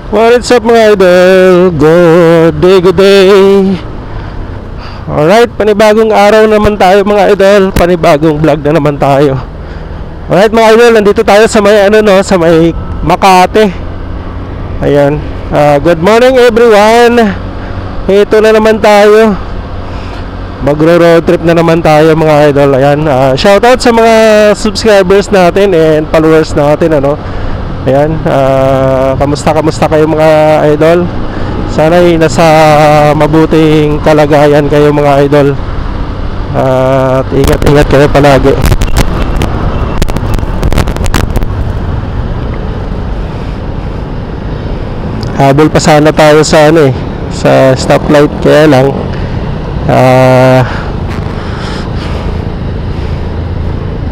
What's up mga idol? Good day, good day. Alright, panibagong araw naman tayo mga idol. Panibagong vlog na naman tayo. Alright mga idol, nandito tayo sa may sa may Makati. Ayan. Good morning everyone. Ito na naman tayo. Magro-road trip na naman tayo mga idol. Ayan. Shoutout sa mga subscribers natin and followers natin Ayan, kamusta kayo mga idol? Sana'y nasa mabuting kalagayan kayo mga idol. At ingat kayo palagi. Habol pa sana tayo sa sa stoplight, kaya lang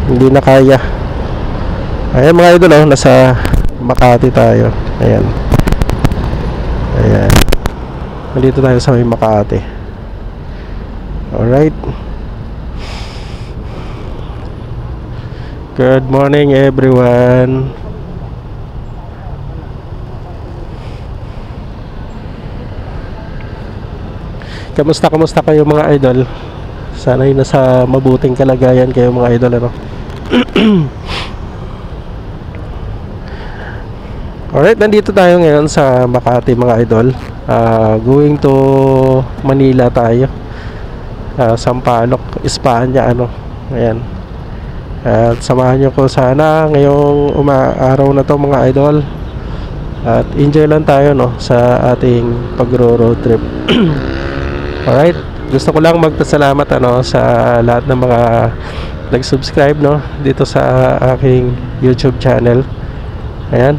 hindi na kaya. Ayan mga idol, nasa Makati tayo. Ayan. Nandito tayo sa may Makati. Alright. Good morning everyone. Kamusta kayo mga idol? Sana'y nasa mabuting kalagayan kayo mga idol Alright, nandito tayo ngayon sa Makati mga idol. Going to Manila tayo. Sampaloc, Espanya Ayan. At samahan nyo ko sana ngayong araw na to mga idol. At enjoy lang tayo sa ating pagro-road trip. Alright, gusto ko lang magpasalamat sa lahat ng mga nag-subscribe dito sa aking YouTube channel. Ayan,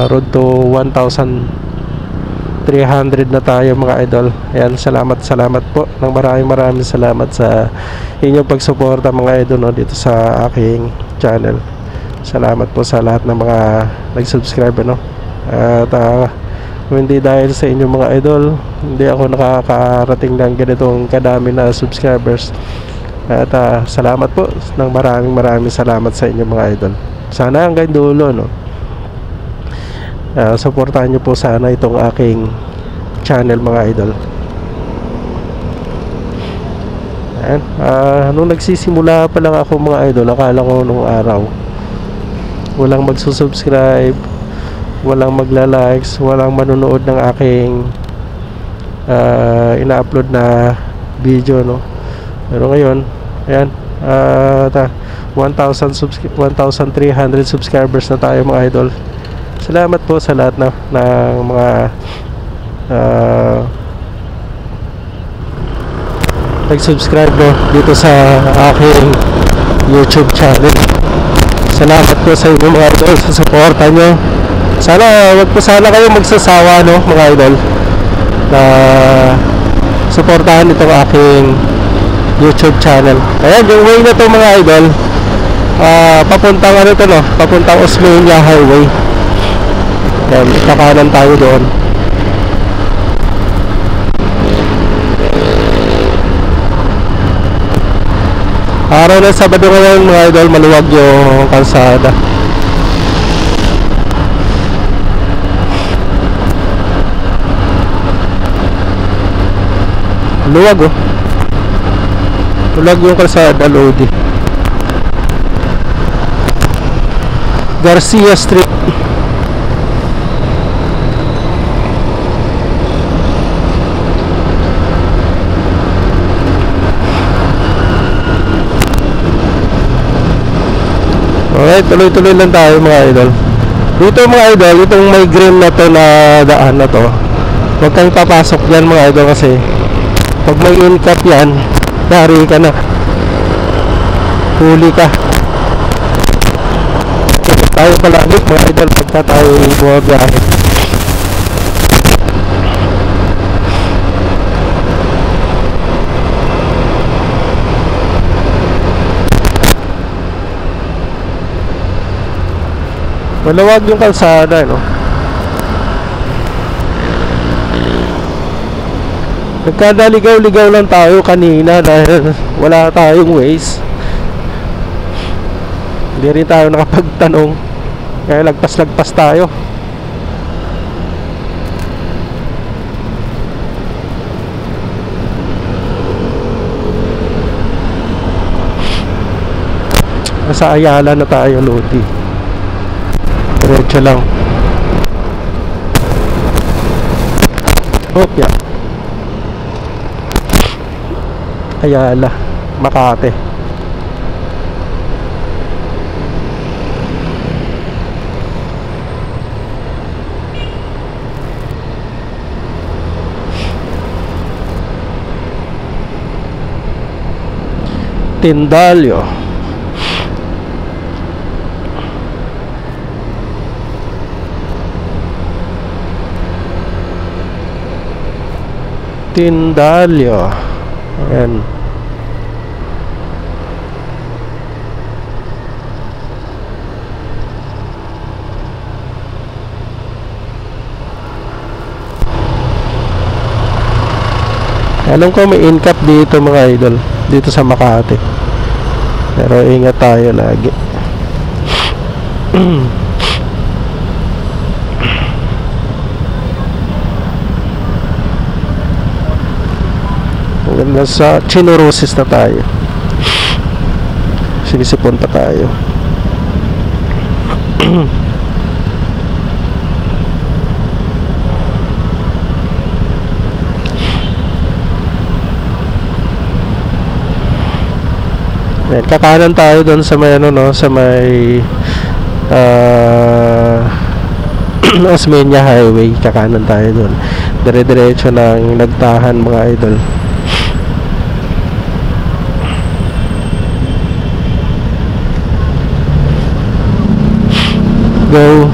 road to 1,300 na tayo mga idol. Ayan, salamat po ng maraming salamat sa inyong pagsuporta mga idol dito sa aking channel. Salamat po sa lahat ng mga nag-subscribe At kung hindi dahil sa inyong mga idol, hindi ako nakakarating ng ganitong kadami na subscribers. At salamat po ng maraming salamat sa inyong mga idol. Sana hanggang dulo suportahan nyo po sana itong aking channel mga idol. Ayan. Nung nagsisimula pa lang ako mga idol, akala ko nung araw walang magsusubscribe, walang magla-likes, walang manonood ng aking ina-upload na video Pero ngayon, ayan, 1,300 subscribers na tayo mga idol. Salamat po sa lahat ng mga nag-subscribe dito sa aking YouTube channel. Salamat po sa inyo mga idol sa suporta nyo. Wag po sana kayo magsasawa mga idol na suportahan itong aking YouTube channel. Ayan, yung way na to mga idol, papuntang papuntang Osmeña Highway. Ayan, kakanan tayo doon. Araw ng Sabado ngayon mga idol, maluwag yung kalsada. Luwag Luwag yung kalsada, Lodi. Garcia Street. Alright, tuloy-tuloy lang tayo mga idol. Dito mga idol, itong may green na to na daan na to, huwag kang papasok dyan mga idol, kasi pag may in-cut yan, dari ka na, huli ka. Ito tayo palagi mga idol pagka tayo bumabiyahe. Malawag yung kalsada Nagkadaligaw-ligaw lang tayo kanina dahil wala tayong Waze. Hindi rin tayo nakapagtanong, kaya lagpas-lagpas tayo. Nasa Ayala na tayo, Lodi. Diretso lang. Yeah. Ayala, Makati. Tindalyo. Tindalyo. Ayan. Alam ko may in-cap dito mga idol, dito sa Makati. Pero ingat tayo lagi. Nasa Chinorosis na tayo. Sinisipunta tayo. Ayan, kakanan tayo doon sa may ano, no, sa may Osmeña Highway. Kakanan tayo doon. Dire-diretso ng Nagtahan mga idol. Go.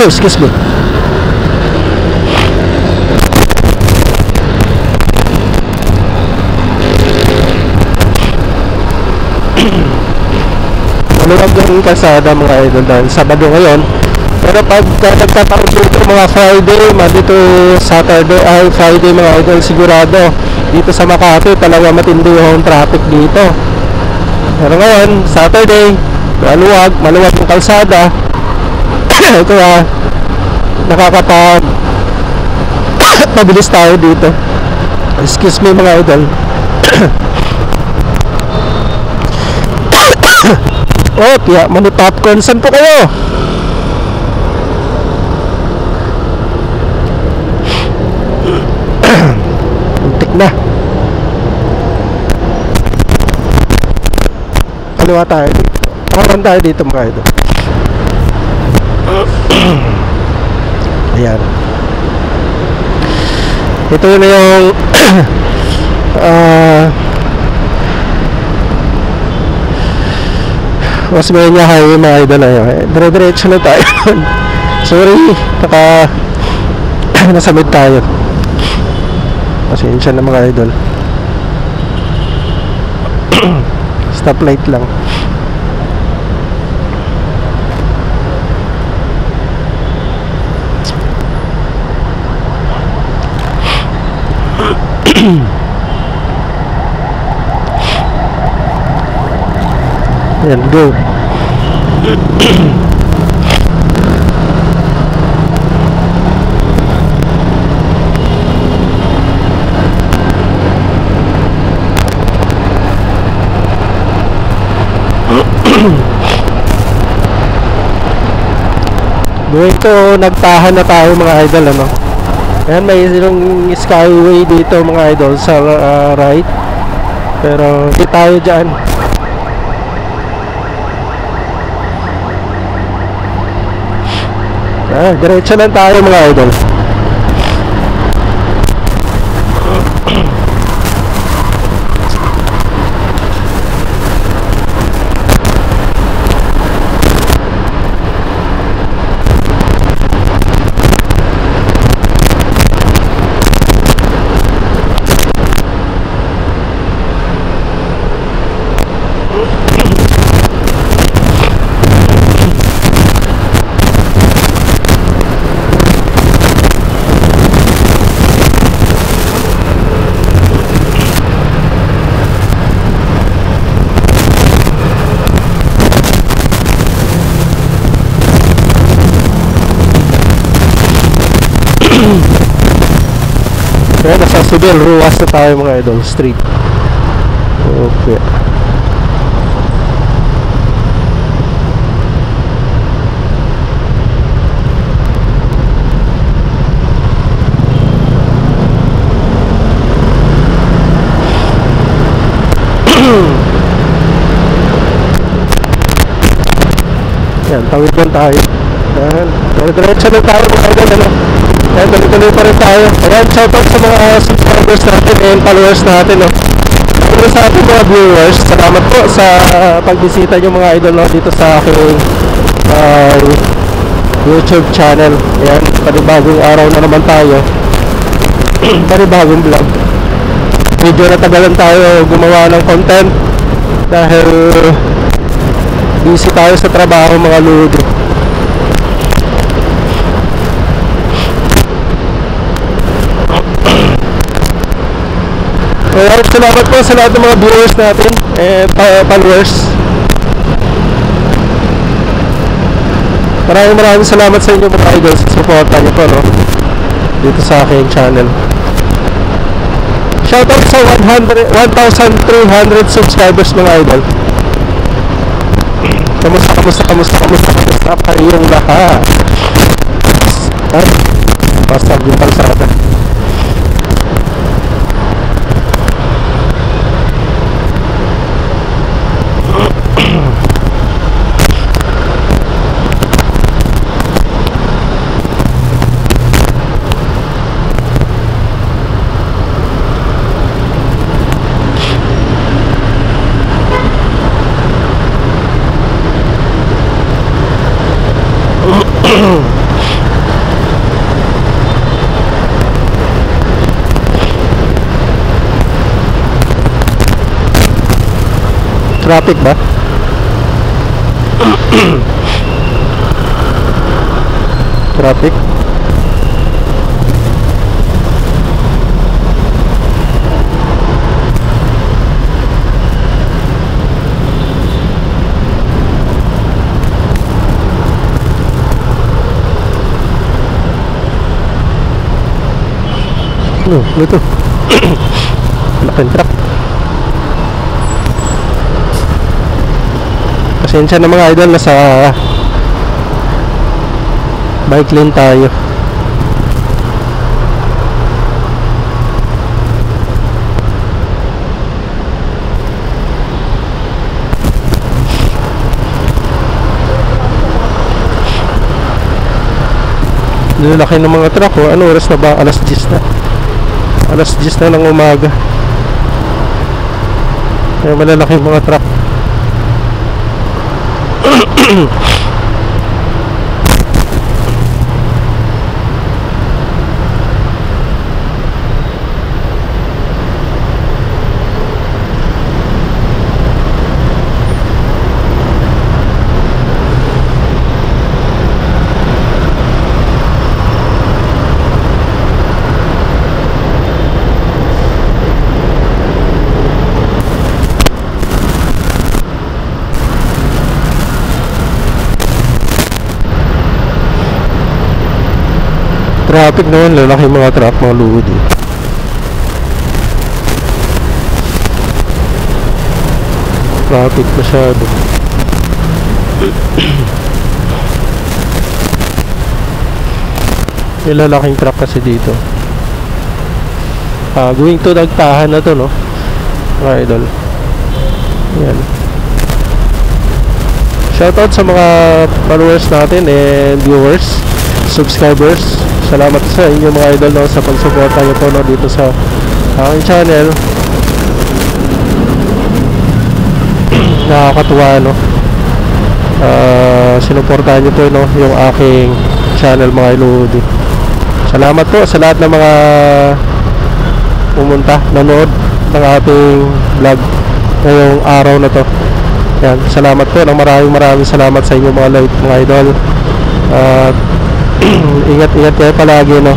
Excuse me. Maluwag yung kalsada mga idol dahil Sabado ngayon. Pero pag nagtataon dito mga Friday, dito Saturday ay Friday mga idol, sigurado dito sa Makati talaga matindi yung traffic dito. Pero ngayon Saturday, maluwag yung kalsada. Kaya mabilis tayo dito. Excuse me mga idol. Oh, kaya manutapkon. Saan po kayo? Muntik na. Kaliwa tayo dito. Pakaran tayo dito mga idol. Ayan. Ito na yung Osmeña Highway mga idol. Dire-diretso na tayo. Sorry, nasamid tayo. Pasensya na mga idol. Stoplight lang. Ayan, go. Going to Nagtahan na tayo mga idol, ano. Ayan, may yung skyway dito mga idol sa right. Pero hindi tayo dyan. Diretso lang tayo mga idol. Kaya nasa Subel, Ruas na tayo mga idol, street. Okay. Yan, tawid lang tayo. Yan, diretso lang tayo mga idol, ano. Yan, tuloy-tuloy pa rin tayo. Ayan, shoutout sa mga subscribers natin and followers natin, no. Pero sa ating mga viewers, salamat po sa pagbisita nyo mga idol, no, dito sa aking YouTube channel. Ayan, panibagong araw na naman tayo. Panibagong vlog. Medyo natagalan tayo gumawa ng content dahil busy tayo sa trabaho mga lodi. Kaya salamat po sa lahat ng mga viewers natin and followers. Maraming salamat sa inyo mga idol sa suporta niyo po, no, dito sa aking channel. Shoutout sa 1,300 subscribers mga idol. Kamusta kayong lahat? Pasag yung kalsada. Traffic ba? Traffic? Ano ito? Laking truck. Pasensya na mga idol, nasa bike lane tayo. Laki ng mga truck, oh. Ano oras na ba? Alas 10 na. Alas 10 na ng umaga. Kaya malalaki mga truck. Traffic na yun, lalaki mga truck, mga luhod eh. Traffic masyado. May lalaking truck kasi dito. Going to Nagtahan na to, no, mga idol. Yan. Shoutout sa mga followers natin and viewers, subscribers. Salamat sa inyo mga idol, no, sa pagsuporta nyo po, no, dito sa aking channel. Nakakatuwa, no. Sinuportahan nyo po, no, yung aking channel mga ilodi. Salamat po sa lahat ng mga pumunta, nanood ng ating vlog ngayong araw na to. Yan, salamat po, no, maraming salamat sa inyo mga idol. Ingat kayo palagi, no.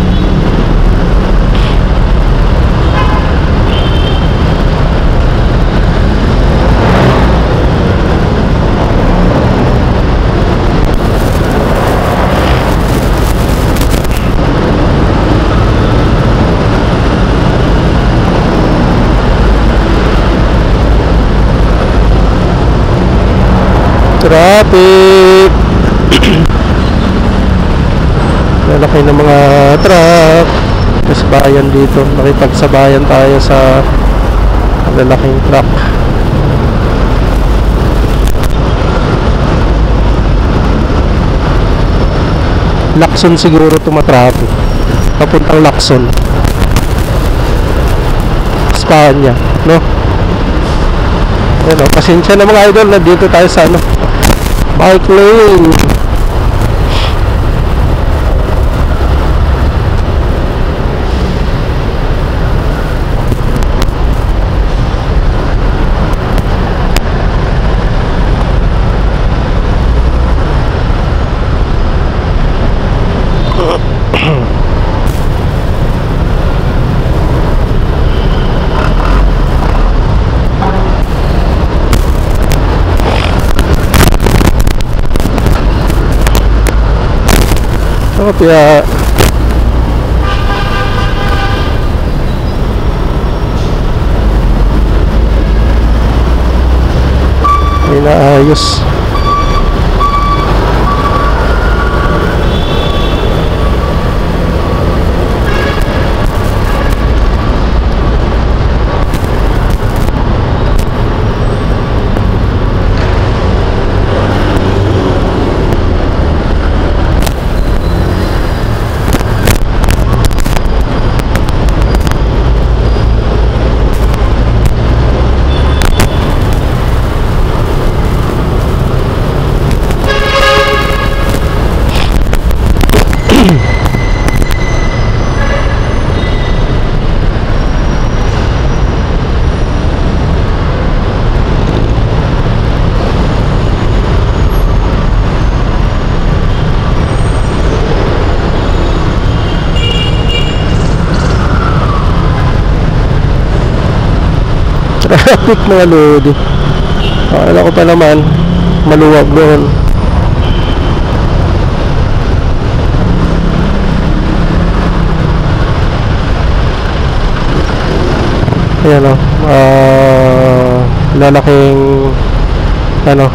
Traffic. Lalaki ng mga truck. Mas bayan dito. Nakipagsabayan tayo sa lalaking truck. Lacson siguro tumatraffic. Papuntang Lacson, Espanya, no? Ano, pasensya na mga idol, nandito tayo sa ano, bike lane. Kaya inaayos. Traffic mga lodi. Akala ko pa naman maluwag doon. Ayan o, lalaking ano,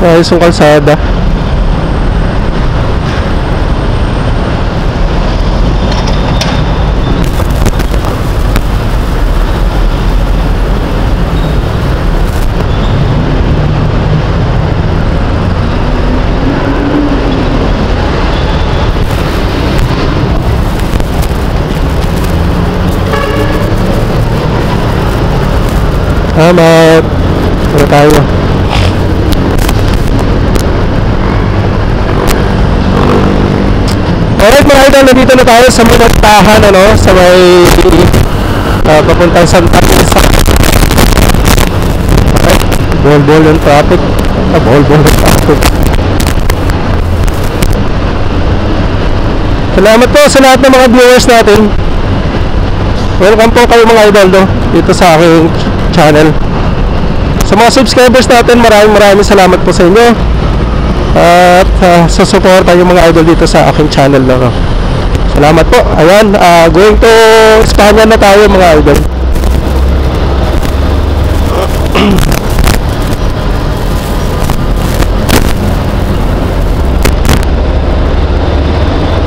ayos yung kalsada. Salamat. Wala tayo. Alright mga idol, nandito na tayo sa Munagtahan, ano, sa may papuntang Santa Mesa. Alright, bol-bol yung traffic. Bol-bol yung traffic. Salamat po sa lahat ng mga viewers natin. Welcome po kayo mga idol, no, dito sa aking channel. Sa mga subscribers natin, maraming salamat po sa inyo. At sa suporta yung mga idol dito sa aking channel, no. Salamat po. Ayan, going to Espanya na tayo mga idol.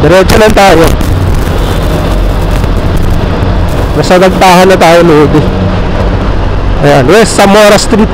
Diretso lang tayo. Nasa Nagtahan na tayo, Lodi. Ayan, West Zamora Street.